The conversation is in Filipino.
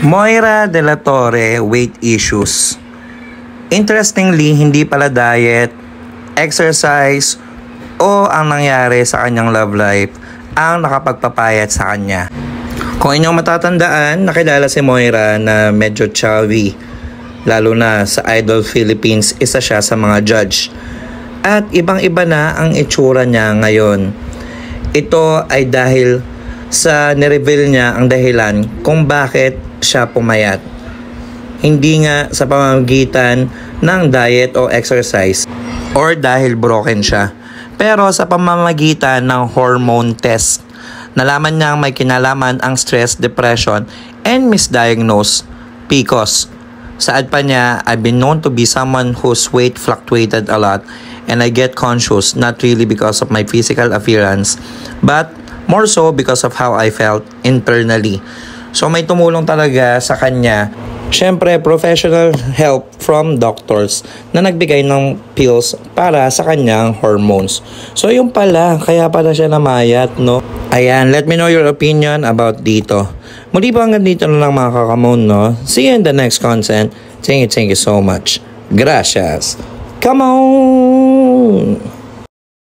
Moira De La Torre, weight issues. Interestingly, hindi pala diet, exercise, o ang nangyari sa kanyang love life ang nakapagpapayat sa kanya. Kung inyong matatandaan, nakilala si Moira na medyo chubby. Lalo na sa Idol Philippines, isa siya sa mga judge. At ibang-iba na ang itsura niya ngayon. Ito ay dahil sa nireveal niya ang dahilan kung bakit siya pumayat. Hindi nga sa pamamagitan ng diet o exercise or dahil broken siya, pero sa pamamagitan ng hormone test. Nalaman niyang may kinalaman ang stress, depression, and misdiagnosed PCOS. Saad pa niya, I've been known to be someone whose weight fluctuated a lot and I get conscious not really because of my physical appearance but more so because of how I felt internally. So may tumulong talaga sa kanya. Siyempre, professional help from doctors na nagbigay ng pills para sa kanyang hormones. So yung pala, kaya pala siya namayat, no? Ayan, let me know your opinion about dito. Muli po hanggang dito na lang mga kakamon, no? See you in the next content. Thank you so much. Gracias. Come on!